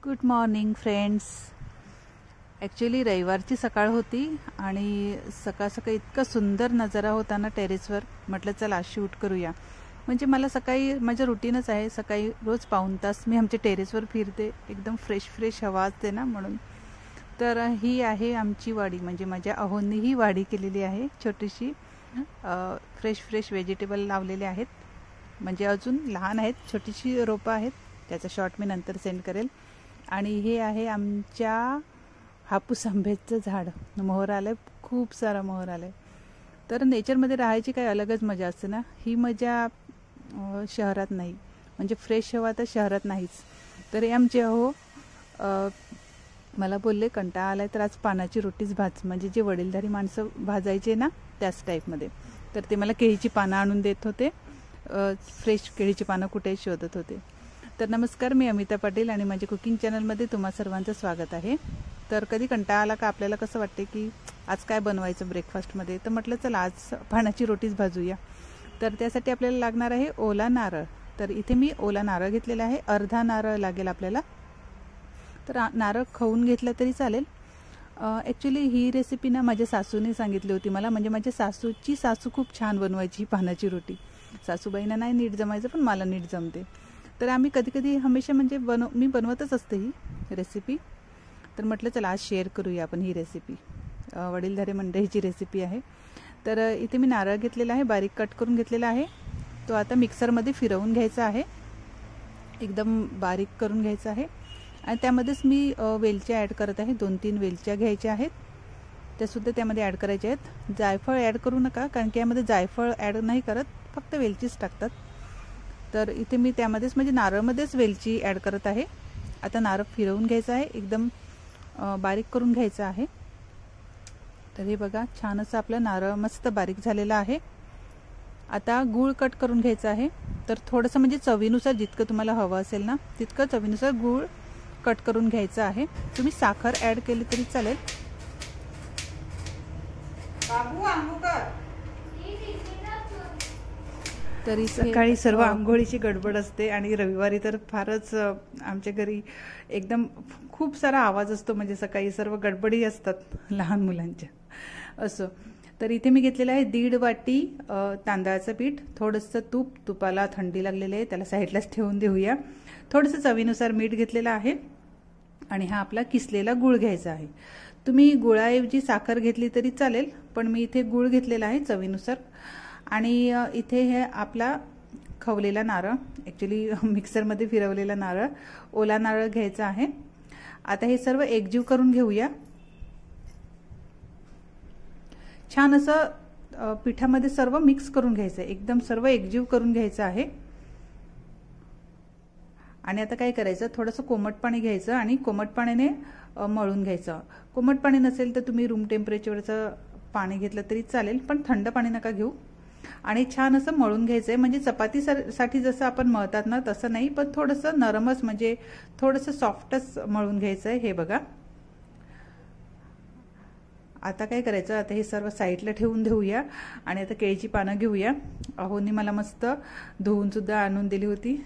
Good morning friends. Actually रविवारची सकाळ होती आणि सकाळ सकाळी इतका सुंदर नजारा होता ना टेरेसवर. म्हटलं चला आज शूट करूया. म्हणजे मला सकाळी माझं रुटीनच आहे, सकाळी रोज पाऊण तास मी आमच्या टेरेसवर फिरते, एकदम फ्रेश हवा असते ना म्हणून. तर ही आहे आमची वाडी, म्हणजे माझ्या अहोंनी ही वाडी केलेली आहे छोटीशी. फ्रेश व्हेजिटेबल लावलेले आहेत, म्हणजे अजून लहान आहेत, छोटीशी रोपं आहेत. त्याचा शॉट मी नंतर सेंड करेल. आणि हे आहे आमच्या हापूस आंब्याचं झाड. मोहर आलं आहे, खूप सारा मोहर आलं आहे. तर नेचरमध्ये राहायची काही अलगच मजा असते ना. ही मजा शहरात नाही, म्हणजे फ्रेश हवा तर शहरात नाहीच. तर हे आमचे अहो मला बोलले कंटाळा आलाय तर आज पानाची रोटीच भाज, म्हणजे जे वडीलधारी माणसं भाजायचे ना त्याच टाईपमध्ये. तर ते मला केळीची पानं आणून देत होते, फ्रेश केळीची पानं कुठे शोधत होते. तर नमस्कार, मी अमिता पाटील आणि माझ्या कुकिंग चॅनलमध्ये तुम्हा सर्वांचं स्वागत आहे. तर कधी कंटाळा आला का आपल्याला कसं वाटते की आज काय बनवायचं ब्रेकफास्टमध्ये, तर म्हटलं चला आज पानाची रोटीच भाजूया. तर त्यासाठी आपल्याला लागणार आहे ओला नारळ. तर इथे मी ओला नारळ घेतलेला आहे, अर्धा नारळ लागेल आपल्याला. तर नारळ खवून घेतला तरी चालेल. ॲक्च्युली ही रेसिपी ना माझ्या सासूने सांगितली होती मला, म्हणजे माझ्या सासू खूप छान बनवायची पानाची रोटी. सासूबाईंना नाही नीट जमायचं, पण मला नीट जमते. तर आम्ही कधी हमेशा म्हणजे मी बनवतच असते ही रेसिपी. तर म्हटलं चला आज शेअर करूया आपण ही रेसिपी. वडीलधारे मंडळीची रेसिपी आहे. तर इथे मी नारळ घेतलेला आहे, बारीक कट करून घेतलेला आहे. तो आता मिक्सरमध्ये फिरवून घ्यायचा आहे, एकदम बारीक करून घ्यायचा आहे. आणि त्यामध्येच मी वेलच्या ॲड करत आहे. 2-3 वेलच्या घ्यायच्या आहेत, त्यासुद्धा त्यामध्ये ॲड करायच्या आहेत. जायफळ ॲड करू नका, कारण की यामध्ये जायफळ ॲड नाही करत, फक्त वेलचीच टाकतात. तर इथे मी त्यामध्येच म्हणजे नारळमध्येच वेलची ॲड करत आहे. आता नारळ फिरवून घ्यायचं आहे, एकदम बारीक करून घ्यायचं आहे. तर हे बघा छान असं आपलं नारळ मस्त बारीक झालेलं आहे. आता गूळ कट करून घ्यायचं आहे. तर थोडंसं म्हणजे चवीनुसार जितकं तुम्हाला हवं असेल ना तितकं चवीनुसार गूळ कट करून घ्यायचं आहे. तुम्ही साखर ॲड केली तरी चालेल. तरी सकाळी सर्व आंघोळीची गडबड असते आणि रविवारी तर फारच आमच्या घरी एकदम खूप सारा आवाज असतो, म्हणजे सकाळी सर्व गडबडी असतात लहान मुलांच्या. असं तर इथे मी घेतलेलं आहे 1.5 वाटी तांदळाचं पीठ, थोडंसं तुपाला थंडी लागलेली आहे, त्याला साईडलाच ठेवून देऊया. थोडंसं चवीनुसार मीठ घेतलेलं आहे. आणि हा आपला किसलेला गूळ घ्यायचा आहे. तुम्ही गुळाऐवजी साखर घेतली तरी चालेल, पण मी इथे गूळ घेतलेला आहे चवीनुसार. आणि इथे हे आपला खवलेला नारळ, ॲक्च्युली मिक्सरमध्ये फिरवलेला नारळ, ओला नारळ घ्यायचा आहे. आता हे सर्व एकजीव करून घेऊया. छान असं पिठामध्ये सर्व मिक्स करून घ्यायचं आहे, एकदम सर्व एकजीव करून घ्यायचं आहे. आणि आता काय करायचं, थोडंसं कोमट पाणी घ्यायचं आणि कोमट पाण्याने मळून घ्यायचं. कोमट पाणी नसेल तर तुम्ही रूम टेम्परेचरचं पाणी घेतलं तरी चालेल, पण थंड पाणी नका घेऊ. आणि छान असं मळून घ्यायचं आहे, म्हणजे चपातीसाठी जसं आपण मळतात ना तसं नाही, पण थोडंसं नरमच, म्हणजे थोडंसं सॉफ्टच मळून घ्यायचं आहे. हे बघा आता काय करायचं, आता हे सर्व साईडला ठेवून देऊया. आणि आता केळीची पानं घेऊया. अहोंनी मला मस्त धुवून सुद्धा आणून दिली होती.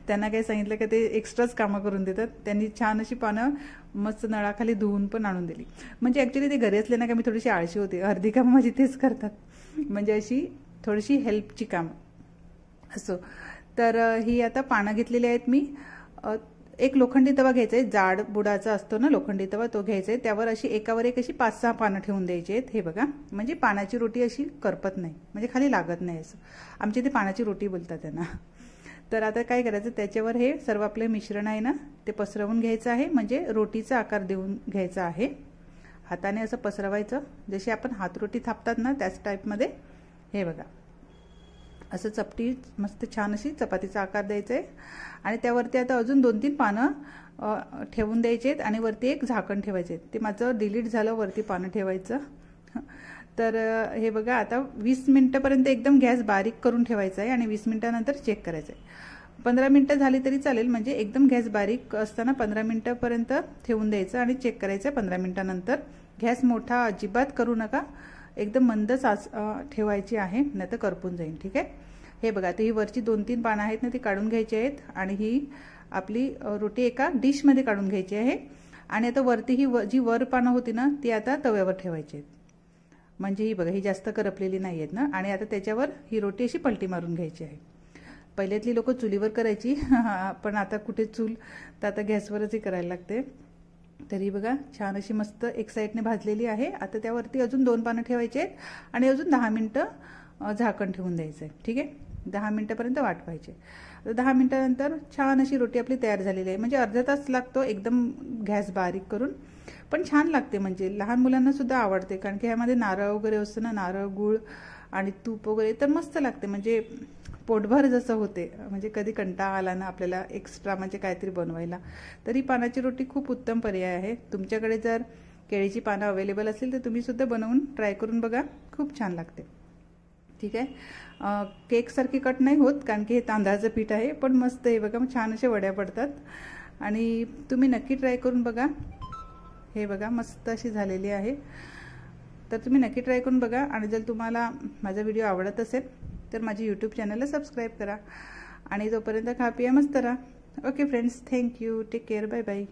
त्यांना काय सांगितलं का ते एक्स्ट्राच कामं करून देतात. त्यांनी छान अशी पानं मस्त नळाखाली धुवून पण आणून दिली. म्हणजे ॲक्च्युली ते घरी असले ना का मी थोडीशी आळशी होते, अर्धी कामं माझी तेच करतात, म्हणजे अशी थोडीशी हेल्पची कामं असो. तर ही आता पानं घेतलेली आहेत मी. एक लोखंडी तवा घ्यायचा आहे, जाड बुडाचा असतो ना लोखंडी तवा, तो घ्यायचा आहे. त्यावर अशी एकावर एक अशी 5-6 पानं ठेवून द्यायची आहेत. हे बघा, म्हणजे पानाची रोटी अशी करपत नाही, म्हणजे खाली लागत नाही असं. आमच्या इथे पानाची रोटी बोलतात त्यांना. तर आता काय करायचं, त्याच्यावर हे सर्व आपले मिश्रण आहे ना ते पसरवून घ्यायचं आहे, म्हणजे रोटीचा आकार देऊन घ्यायचा आहे. हाताने असं पसरवायचं, जशी आपण हातरोटी थापतात ना त्याच टाईपमध्ये. हे बघा असं चपटी मस्त छान अशी चपातीचा आकार द्यायचा आहे. आणि त्यावरती आता अजून 2-3 पानं ठेवून द्यायचे आहेत आणि वरती एक झाकण ठेवायचे. ते माझं डिलीट झालं, वरती पानं ठेवायचं. तर हे बघा आता 20 मिनिटापर्यंत एकदम गॅस बारीक करून ठेवायचा आहे आणि 20 मिनिटानंतर चेक करायचं आहे. 15 मिनिटं झाली तरी चालेल, म्हणजे एकदम गॅस बारीक असताना 15 मिनिटापर्यंत ठेवून द्यायचं आणि चेक करायचं 15 मिनिटानंतर. गॅस मोठा अजिबात करू नका, एकदम मंद ठेवायची आहे, नाही तर करपून जाईल. ठीक आहे. हे बघा आता ही वरची 2-3 पानं आहेत ना ती काढून घ्यायची आहेत. आणि ही आपली रोटी एका डिशमध्ये काढून घ्यायची आहे आणि आता वरती ही जी वर पानं होती ना ती आता तव्यावर ठेवायची आहेत. म्हणजे ही बघा ही जास्त करपलेली नाही आहेत ना. आणि आता त्याच्यावर ही रोटी अशी पलटी मारून घ्यायची आहे. पहिल्यातली लोक चुलीवर करायची पण आता कुठे चूल, तर आता गॅसवरच करायला लागते. तरी बघा छान अशी मस्त एक साईडने भाजलेली आहे. आता त्यावरती अजून 2 पानं ठेवायचे आहेत आणि अजून 10 मिनटं झाकण ठेवून द्यायचं आहे. ठीक आहे, 10 मिनटापर्यंत वाटवायचे. तर 10 मिनटानंतर छान अशी रोटी आपली तयार झालेली आहे. म्हणजे अर्धा तास लागतो एकदम गॅस बारीक करून, पण छान लागते. म्हणजे लहान मुलांना सुद्धा आवडते, कारण की ह्यामध्ये नारळ वगैरे असतं ना, नारळ गूळ आणि तूप वगैरे, तर मस्त लागते. म्हणजे पोटभर जसं होते. म्हणजे कधी कंटाळा आला ना आपल्याला एक्स्ट्रा म्हणजे काहीतरी बनवायला, तरी पानाची रोटी खूप उत्तम पर्याय आहे. तुमच्याकडे जर केळीची पानं अवेलेबल असेल तर तुम्ही सुद्धा बनवून ट्राय करून बघा, खूप छान लागते. ठीक आहे, केकसारखी कट नाही होत कारण की हे तांदळाचं पीठ आहे, पण मस्त आहे बघा, छान अशा वड्या पडतात. आणि तुम्ही नक्की ट्राय करून बघा. हे बघा मस्त अशी झालेली आहे. तर तुम्ही नक्की ट्राय करून बघा. आणि जर तुम्हाला माझा व्हिडिओ आवडत असेल तर माझी यूट्यूब चॅनलला सबस्क्राईब करा. आणि तोपर्यंत खा पिया मस्त राहा. Okay friends, thank you, take care, bye bye.